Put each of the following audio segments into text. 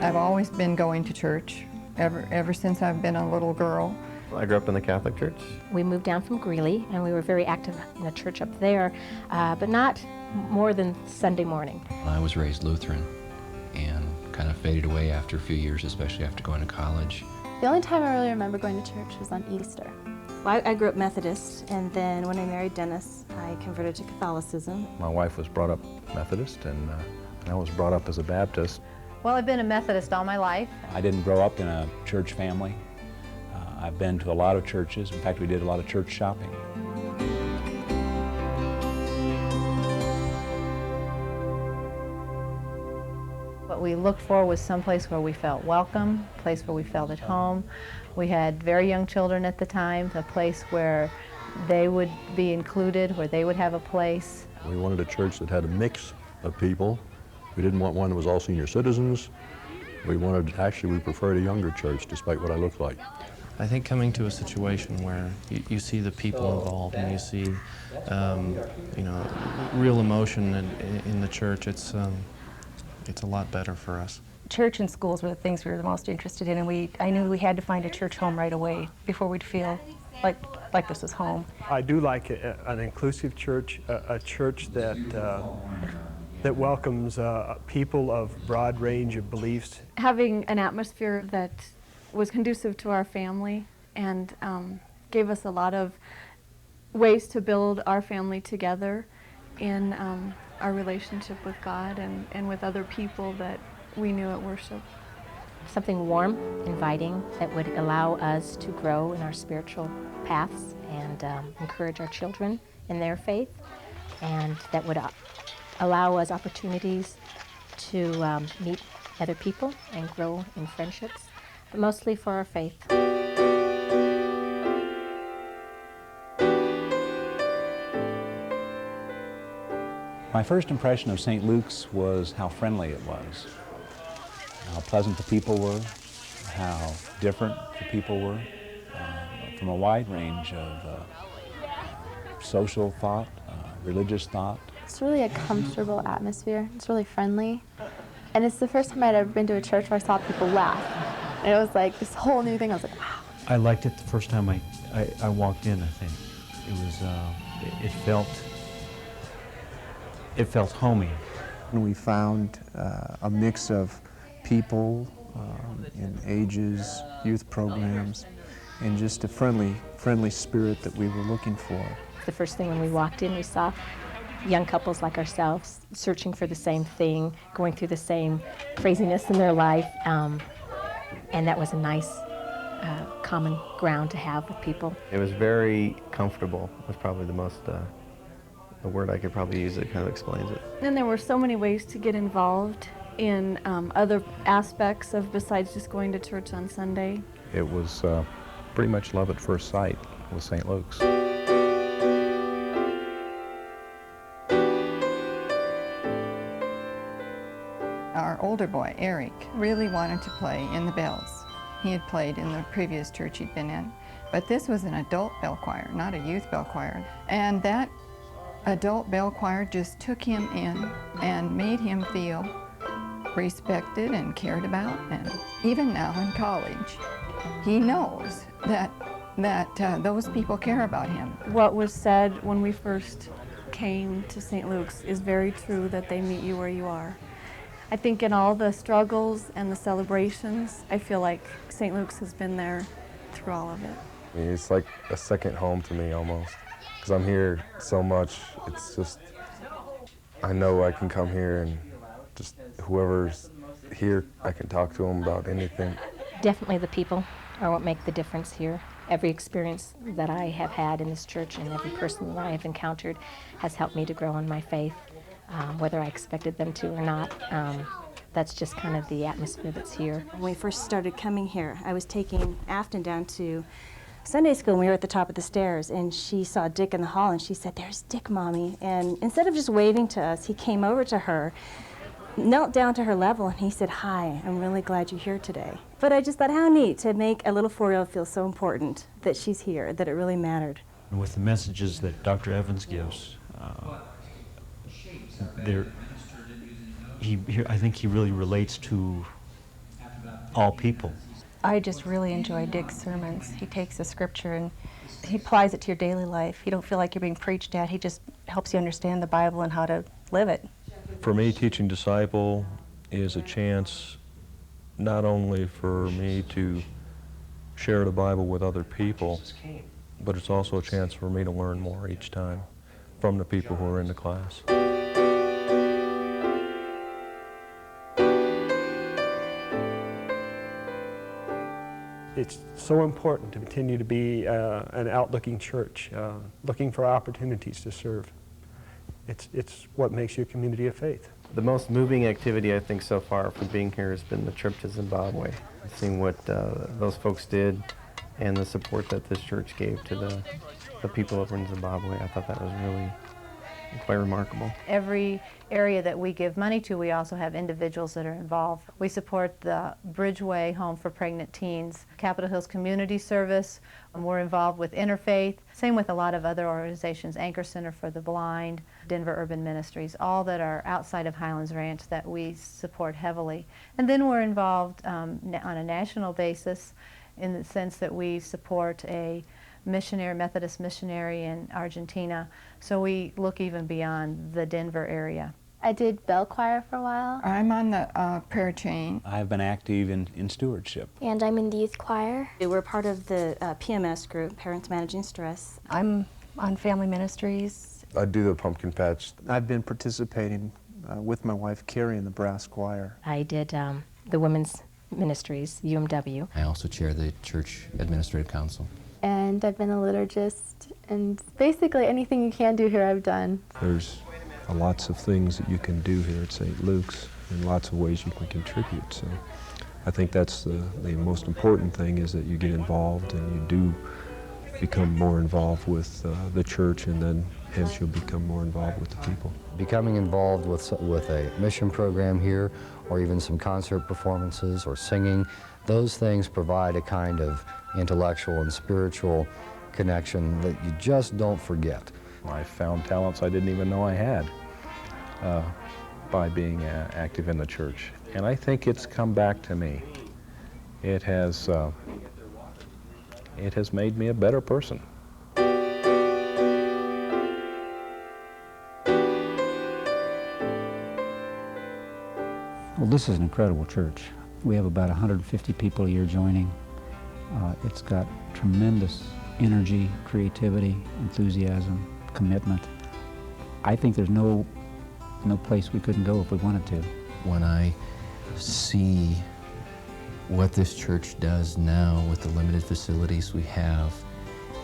I've always been going to church, ever since I've been a little girl. I grew up in the Catholic Church. We moved down from Greeley, and we were very active in a church up there, but not more than Sunday morning. I was raised Lutheran and kind of faded away after a few years, especially after going to college. The only time I really remember going to church was on Easter. Well, I grew up Methodist, and then when I married Dennis, I converted to Catholicism. My wife was brought up Methodist, and I was brought up as a Baptist. Well, I've been a Methodist all my life. I didn't grow up in a church family. I've been to a lot of churches. In fact, we did a lot of church shopping. What we looked for was someplace where we felt welcome, a place where we felt at home. We had very young children at the time, a place where they would be included, where they would have a place. We wanted a church that had a mix of people. We didn't want one that was all senior citizens. We preferred a younger church, despite what I looked like. I think coming to a situation where you see the people involved and you see, real emotion in the church, it's a lot better for us. Church and schools were the things we were the most interested in, and I knew we had to find a church home right away before we'd feel like this was home. I do like an inclusive church, a church that welcomes people of broad range of beliefs. Having an atmosphere that was conducive to our family and gave us a lot of ways to build our family together in our relationship with God and with other people that we knew at worship. Something warm, inviting, that would allow us to grow in our spiritual paths and encourage our children in their faith, and that would allow us opportunities to meet other people and grow in friendships, but mostly for our faith. My first impression of St. Luke's was how friendly it was, how pleasant the people were, how different the people were, from a wide range of social thought, religious thought. It's really a comfortable atmosphere. It's really friendly. And it's the first time I'd ever been to a church where I saw people laugh. And it was like this whole new thing. I was like, wow. I liked it the first time I walked in, I think. It was, it felt homey. And we found a mix of people in ages, youth programs, and just a friendly spirit that we were looking for. The first thing when we walked in, we saw young couples like ourselves searching for the same thing, going through the same craziness in their life, and that was a nice common ground to have with people. It was very comfortable, was probably the word I could probably use that kind of explains it. And there were so many ways to get involved in other aspects of besides just going to church on Sunday. It was pretty much love at first sight with St. Luke's. Our older boy, Eric, really wanted to play in the bells. He had played in the previous church he'd been in, but this was an adult bell choir, not a youth bell choir. And that adult bell choir just took him in and made him feel respected and cared about. And even now in college, he knows that those people care about him. What was said when we first came to St. Luke's is very true, that they meet you where you are. I think in all the struggles and the celebrations, I feel like St. Luke's has been there through all of it. It's like a second home to me almost, because I'm here so much. It's just, I know I can come here and just whoever's here, I can talk to them about anything. Definitely the people are what make the difference here. Every experience that I have had in this church and every person that I have encountered has helped me to grow in my faith, whether I expected them to or not. That's just kind of the atmosphere that's here. When we first started coming here, I was taking Afton down to Sunday school, and we were at the top of the stairs, and she saw Dick in the hall, and she said, "There's Dick, Mommy." And instead of just waving to us, he came over to her, knelt down to her level, and he said, "Hi, I'm really glad you're here today." But I just thought, how neat to make a little 4-year-old feel so important that she's here, that it really mattered. And with the messages that Dr. Evans gives, I think he really relates to all people. I just really enjoy Dick's sermons. He takes the scripture and he applies it to your daily life. You don't feel like you're being preached at. He just helps you understand the Bible and how to live it. For me, teaching disciple is a chance not only for me to share the Bible with other people, but it's also a chance for me to learn more each time from the people who are in the class. It's so important to continue to be an outlooking church, looking for opportunities to serve. It's what makes you a community of faith. The most moving activity I think so far for being here has been the trip to Zimbabwe. Seeing what those folks did and the support that this church gave to the people over in Zimbabwe. I thought that was really quite remarkable. Every area that we give money to, we also have individuals that are involved. We support the Bridgeway Home for Pregnant Teens, Capitol Hills Community Service. We're involved with Interfaith, same with a lot of other organizations, Anchor Center for the Blind, Denver Urban Ministries, all that are outside of Highlands Ranch that we support heavily. And then we're involved on a national basis in the sense that we support a Methodist missionary in Argentina, so we look even beyond the Denver area. I did bell choir for a while. I'm on the prayer chain. I've been active in stewardship. And I'm in the youth choir. We're part of the PMS group, Parents Managing Stress. I'm on family ministries. I do the pumpkin patch. I've been participating with my wife Carrie in the brass choir. I did the women's ministries, UMW. I also chair the church administrative council. And I've been a liturgist, and basically anything you can do here I've done. There's lots of things that you can do here at St. Luke's and lots of ways you can contribute. So I think that's the most important thing, is that you get involved and you do become more involved with the church, and then hence you'll become more involved with the people. Becoming involved with a mission program here, or even some concert performances or singing, those things provide a kind of intellectual and spiritual connection that you just don't forget. I found talents I didn't even know I had by being active in the church. And I think it's come back to me. It has made me a better person. Well, this is an incredible church. We have about 150 people a year joining. It's got tremendous energy, creativity, enthusiasm, commitment. I think there's no place we couldn't go if we wanted to. When I see what this church does now with the limited facilities we have,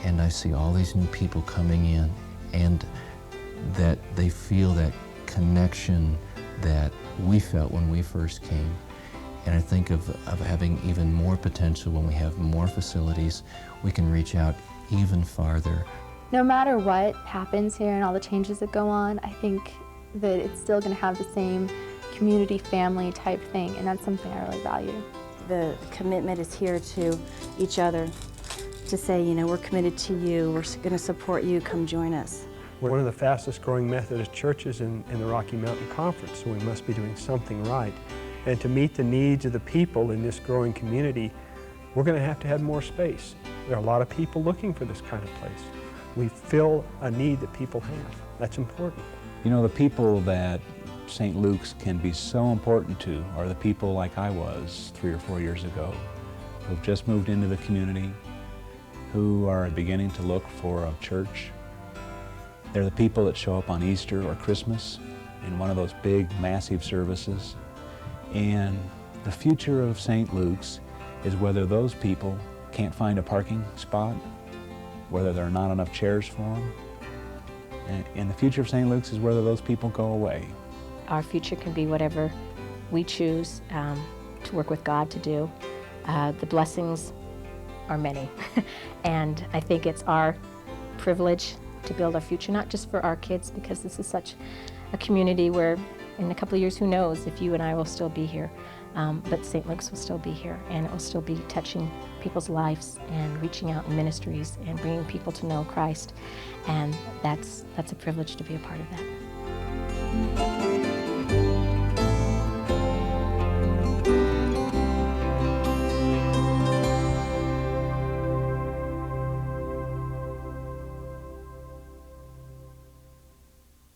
and I see all these new people coming in, and that they feel that connection that we felt when we first came. And I think of having even more potential when we have more facilities. We can reach out even farther. No matter what happens here and all the changes that go on, I think that it's still going to have the same community, family type thing, and that's something I really value. The commitment is here to each other, to say, you know, we're committed to you, we're going to support you, come join us. We're one of the fastest growing Methodist churches in the Rocky Mountain Conference, so we must be doing something right. And to meet the needs of the people in this growing community, we're going to have more space. There are a lot of people looking for this kind of place. We fill a need that people have. That's important. You know, the people that St. Luke's can be so important to are the people like I was 3 or 4 years ago, who've just moved into the community, who are beginning to look for a church. They're the people that show up on Easter or Christmas in one of those big, massive services. And the future of St. Luke's is whether those people can't find a parking spot, whether there are not enough chairs for them. And the future of St. Luke's is whether those people go away. Our future can be whatever we choose to work with God to do. The blessings are many. And I think it's our privilege to build our future, not just for our kids, because this is such a community where in a couple of years, who knows if you and I will still be here, but St. Luke's will still be here, and it will still be touching people's lives and reaching out in ministries and bringing people to know Christ, and that's a privilege to be a part of that.